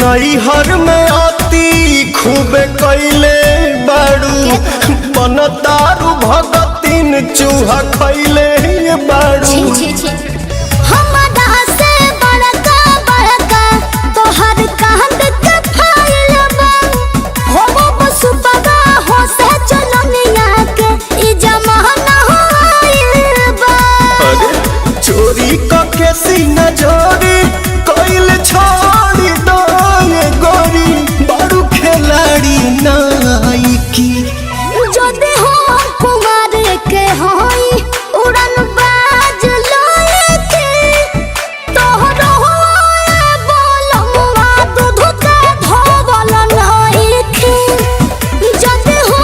नैहर में अति खूबे कैले बाड़ू बनतारू भगतिन चूहा खैले बाड़ू। तोहर कांद के फाइल बा हो बस बगा हो से चलनिया के ई जमाना होइल बा। अरे चोरी क के सीना जोरी कोइल छोड़ी दो ये गोरी बारू खिलाड़ी नाई की। जदे हो कुमार के होई उड़न बाज लोए के तोहरो होए बोलमुआ दूध के धोवल नहीं के। जदे हो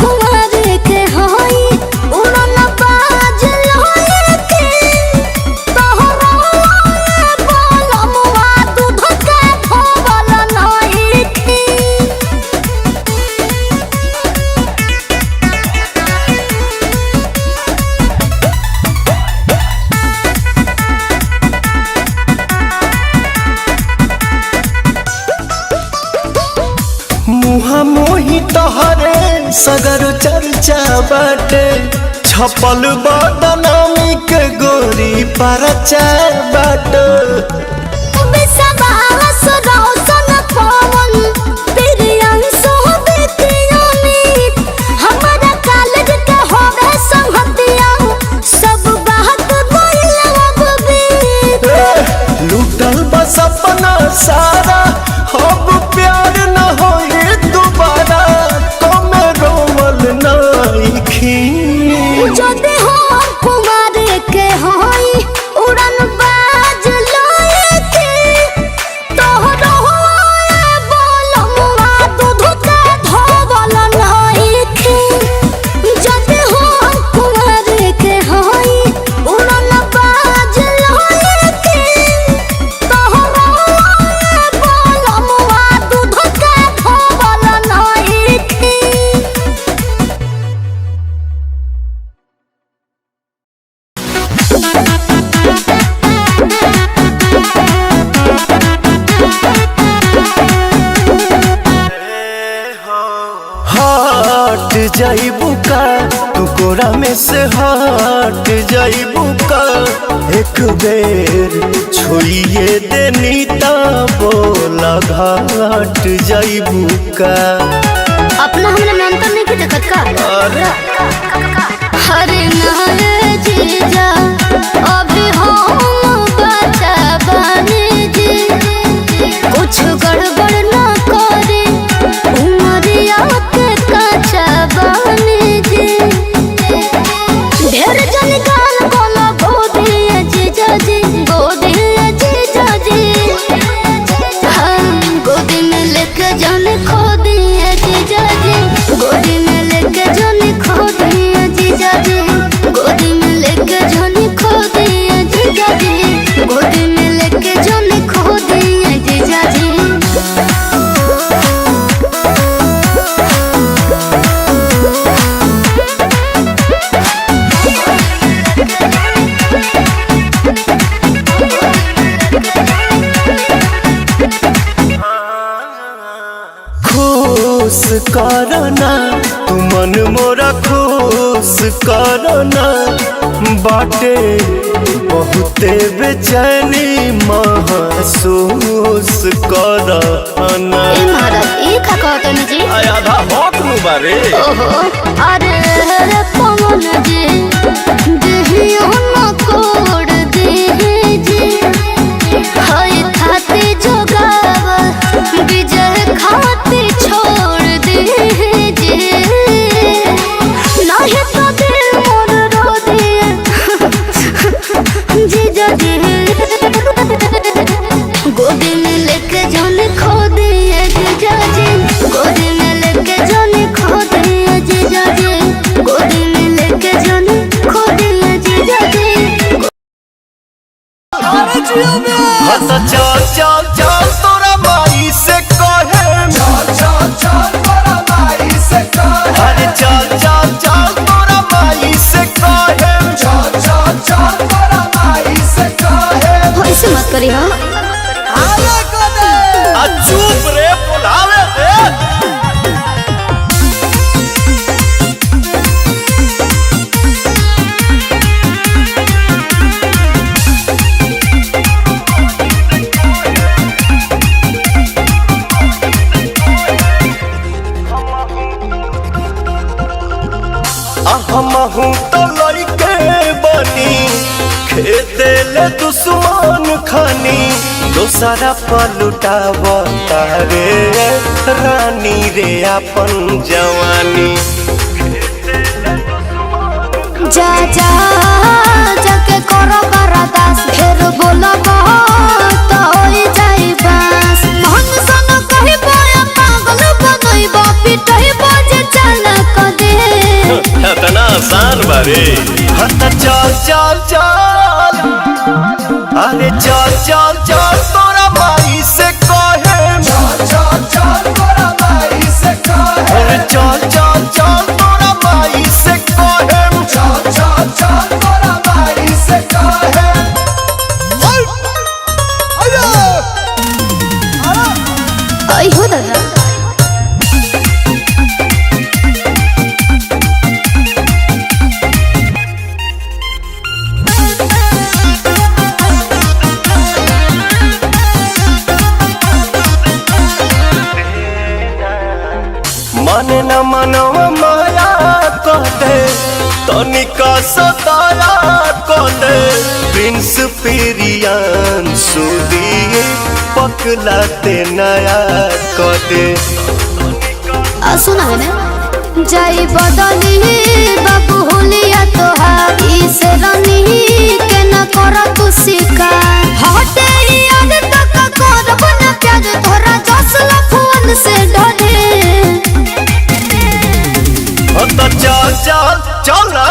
कुमार के होई उड़न बाज लोए के तोहरो होए बोलमुआ दूध के धोवल नहीं के। मुहा मोही तोहरे सगर चर्चा बाटे छपल बदनामी के गोरी परचा बाटे। लूटल बस अपना सारा अब प्यार न होए दोबारा कमे रोवल नाइखी। जदे हो कुमार के होई उड़न बाज लोए के तोहरो होए बोलमुआ दूध के धोवल नहीं के। जदे हो कुमार के होई उड़न बाज लोए के तोहरो होए बोलमुआ दूध के धोवल नहीं के। हट जाइबू का तू कोरा में से हट जाइबू का एक बेर छुइए देनी ता बोला घाट जाइबू का। अपना हमरा में अंतर नहीं के देखत का। हरे नारे जीजा अभी हम बचा बने जी कुछ गड़बड़ ना करे उमरिया के कच्चा बने जी। ढेर जन गाल बोला गोदी जीजा जी गोदी जीजा जी। हम गोदी में लेके जाने खो दिए जीजा जी गोदी में लेके जाने खो दिए जीजा जी गोदी में लेके जाने खो दिए जीजा जी गोदी में लेके जाने खो दिए जीजा जी। खुश करना तू मन मोरा खुश करना बाटे बहुते बेचैनी महसूस करना। ए महाराज ये का कहतनी जी आधा हक नु बारे। ओहो अरे रे पवन जी देहियो न कोड़ दे जी हाय खाते जोगावा विजय खाते छोड़ दे जी नहीं तो दिल मोर रो दिए जीजा जी गोदी में लेके जाने खो दिए जीजा जी गोदी में लेके जाने खो दिए जीजा जी गोदी में लेके जाने हमहू तो लइके बनी खेते ले दुश्मन खानी दोसरा पलुटावता रे रानी रे अपन जवानी। जा जा जाके करो करदास फेर बोलबो तो होई जाई बस मन सन कहिबो या पागल बनइबो पिटइबो जे चल क दे इतना आसान बारे। हत चल चल चल अरे चल चल चल तोरा माई से कहे चल चल चल तोरा माई से कहे अरे चल चल चल तोरा माई से कहे चल चल चल तोरा माई से कहे। आई हो दादा माने न मनवा माया कहते तनिका सताया कहते प्रिंस पिरियान सुदी पकलाते नया कहते। सुना है ना जाई बदली बाबू होलिया तोहारी से रानी के न कर तू शिकार हटे याद तक करब न प्यार तोरा जसला फोन से डरे। तो चल चल चल ना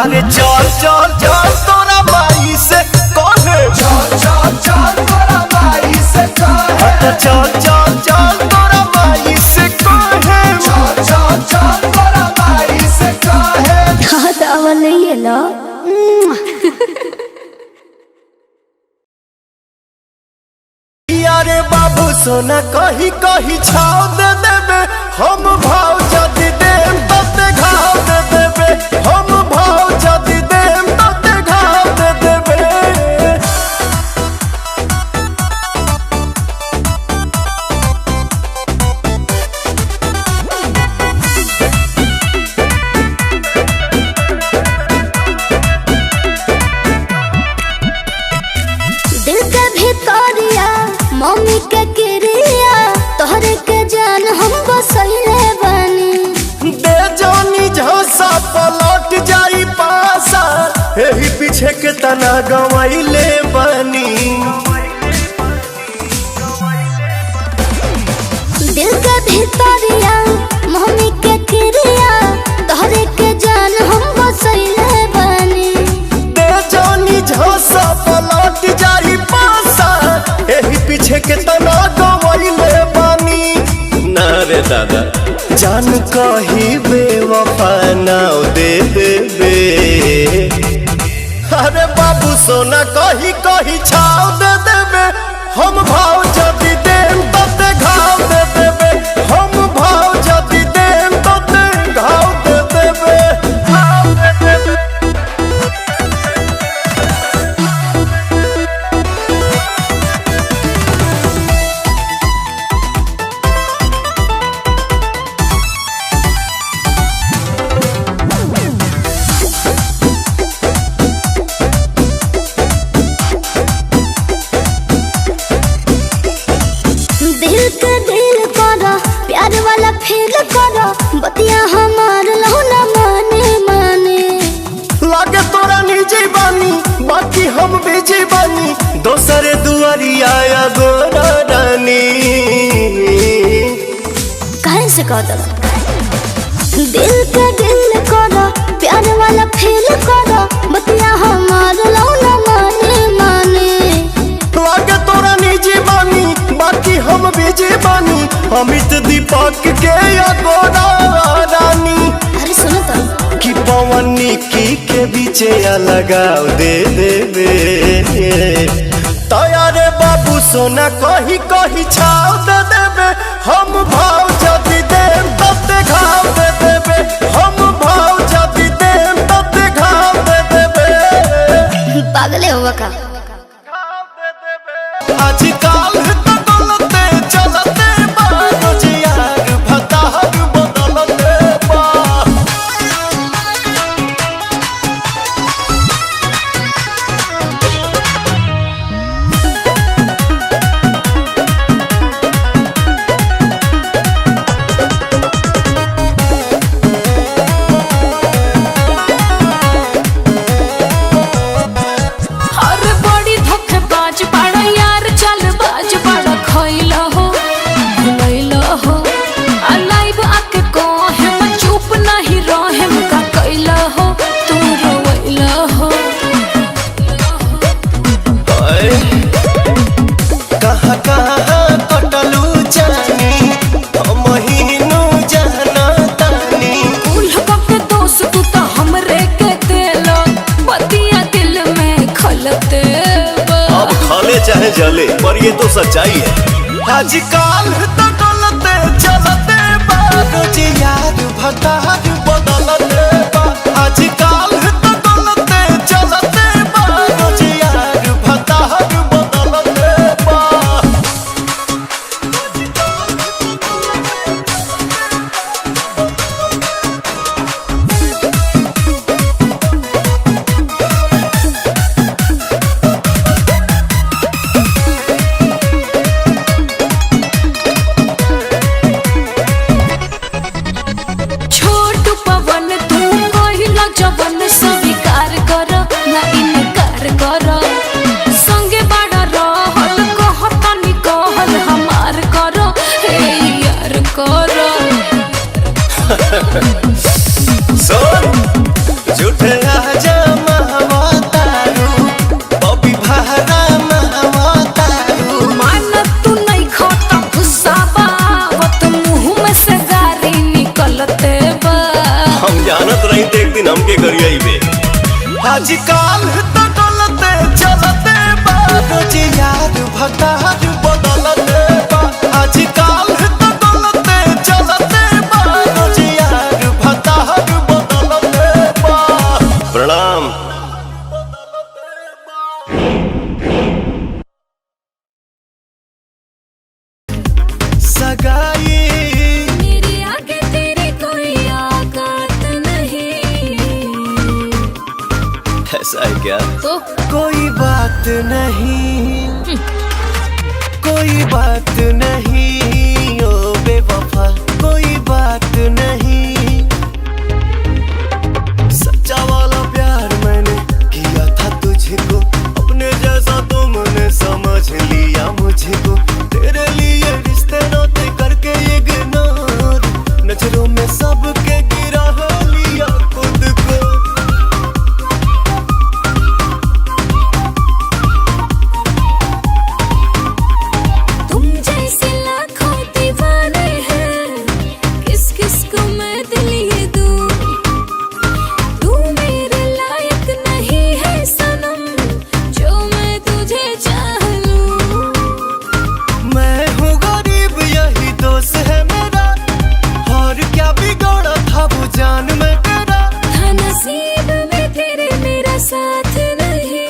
अरे चल चल चल तोरा माई से कहे चल चल चल तोरा माई से कहे तो चल चल चल तोरा माई से कहे चल चल चल तोरा माई से कहे। हाँ दावा नहीं है ना यारे बाबू सोना कही कही छाव दे देबे हम भाव जदी देम तते घाव दे देबे हम भाव जदी देम तते घाव दे देबे। दिल के भितरिया मम्मी के क्रिया तोहरे के जान हम बसैले बानी दे जानी झसा पलट जाई पासा एही पीछे के तना गवाइले बनी। दिल के भितरिया मम्मी के क्रिया तोहरे के जान हम बसैले बानी दे जानी झसा पलट जाई पासा एही पीछे के तना गवाइले बनी। ना रे दादा जान कही बेवफा नाव दे देबे अरे बाबू सोना कही कही छाव दे देबे हम भाव जदी देम तते घाव दे देबे हम भाव जदी देम तते घाव दे देबे घाव दे देबे। दिल के दिल करो प्यार वाला फील करो बतिया हमार लहुना माने माने लागे तोरा निजी बानी बाकी हम बिजी बानी दोसरे दुआरिया या गोरा रानी। कहे से कह दो दिल के दिल करो प्यार वाला फील करो बतिया हमार लहुना माने माने लागे तोरा निजी बानी बाकी हम बिजी बानी अमित दीपक के या गोरा रानी। अरे सुनो तो कि पवन निकी के बीचे या लगाव दे देबे तयारे बाबू सोना कही कही छाव दे देबे हम भाव जदी देम तते घाव दे देबे हम भाव जदी देम तते घाव दे देबे। पागले हुआ का आजकल तो गलते चलते बा रोज यार भतार बदलते बा। सच्चाई है। आजकल तो डोलते चलते बारोज यार भतार बदलते बा। आजकल तो डोलते चलते बारोज यार भतार बदलते बा। जवन स्वीकार कर ना इनकार कर संगे बड़ा रहल कहतनी कहल हमार कर हे यार कर सुन झूठे आजा महवतारू बबी भारा महवतारू। मान तू नहीं खाता गुस्साबा वत मुंह में से गारी निकलते बा। हम जानत रही थे एक दिन हमके करिए बे। आजकल तो डोलते चलते बारोज यार भतार बदलते बा। आजकल तो डोलते चलते बारोज यार भतार बदलते बा। प्रणाम। सगाई मेरे आगे तेरी कोई औकात नहीं। ऐसा है क्या? तो कोई बात नहीं, कोई बात नहीं ओ बेवफा, कोई बात नहीं। सच्चा वाला प्यार मैंने किया था तुझको, अपने जैसा तुमने समझ लिया मुझको। तेरे लिए रिश्ते नाते करके इग्नोर, नजरों में सबके गिरा लिया खुद को। तुम जैसे लाखों दीवाने हैं, किस किस को मैं दिल ये दूं। तू मेरे लायक नहीं है सनम, जो मैं तुझे चाह लूं। मैं हूँ गरीब यही दोस्त है मेरा, और क्या बिगड़ा था वो जान में तेरा। था नसीब में तेरे मेरा साथ नहीं।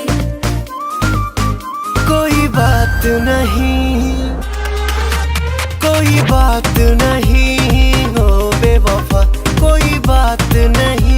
कोई बात नहीं, कोई बात नहीं हो बेवफा, कोई बात नहीं।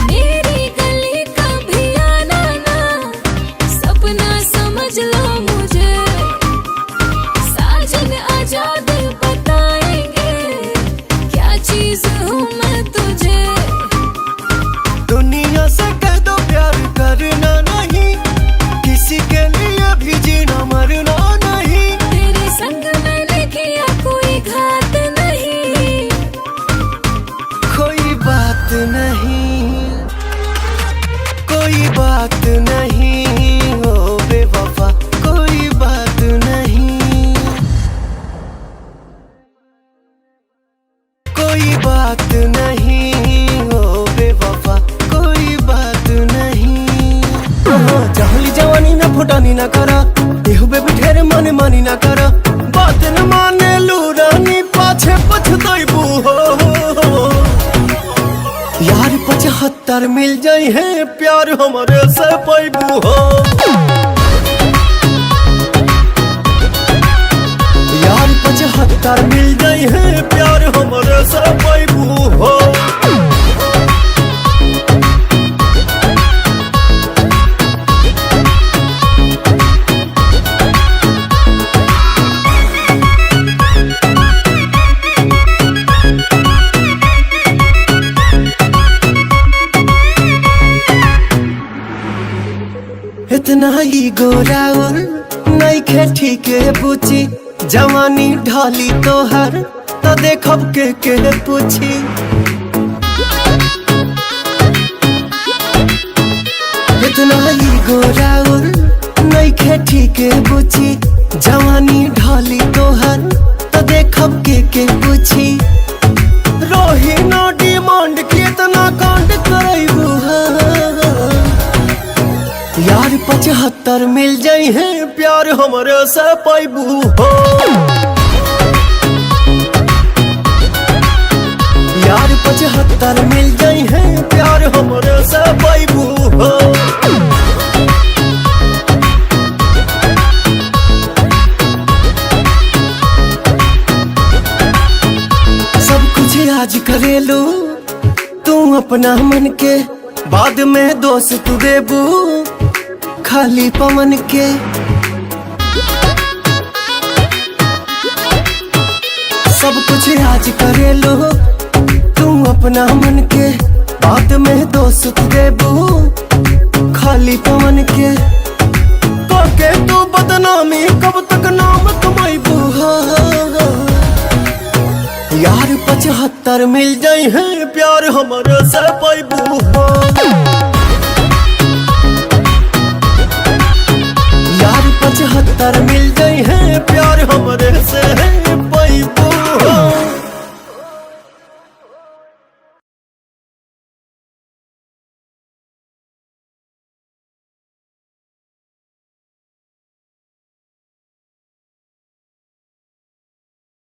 मेरी गली का भी आना ना, सपना समझ लो मुझे। साजन आजाद बताएंगे, क्या चीज हूँ मैं तुझे। दुनिया से कह दो प्यार करना नहीं, किसी के लिए भी जीना मरना नहीं। तेरे संग मैंने किया कोई घात नहीं। कोई बात नहीं, कोई बात नहीं हो बेवफा, कोई बात नहीं। कोई बात नहीं हो बेवफा, कोई बात नहीं। जहली जवानी ना फुटानी ना करा, देहु बेबी ढेर माने मानी ना करा। बात न माने लूरानी पाछे पछताइबू हो। यार 75 मिल जाई है प्यार हमारे से पाइबू हो। यार 75 मिल जाई है प्यार हमारे से पाइबू हो। इतना ही गोराउल नहीं खे ठीक है बुची, जवानी ढाली तोहर तो देखब के पूछी। इतना ही गोराउर नइखे ठीके बुची, जवानी ढाली तोहर तो देखब के पूछी। रोही ना डिमांड कितना कांड करैबू यार 75 मिल जाई है प्यार हमरे से पाइबू हो। यार 75 मिल जाई है प्यार हमरे से पाइबू हो। सब कुछ आज करेलू तू अपना मन के, बाद में दोस्त तू देबू खाली पवन के। सब कुछ आज करेलू तू अपना मन के, बाद में दोस्त देबू खाली पवन के। के तू बदनामी कब तक नाम कमाइबू यार 75 मिल जाई है प्यार हमारे से पाइबू हो।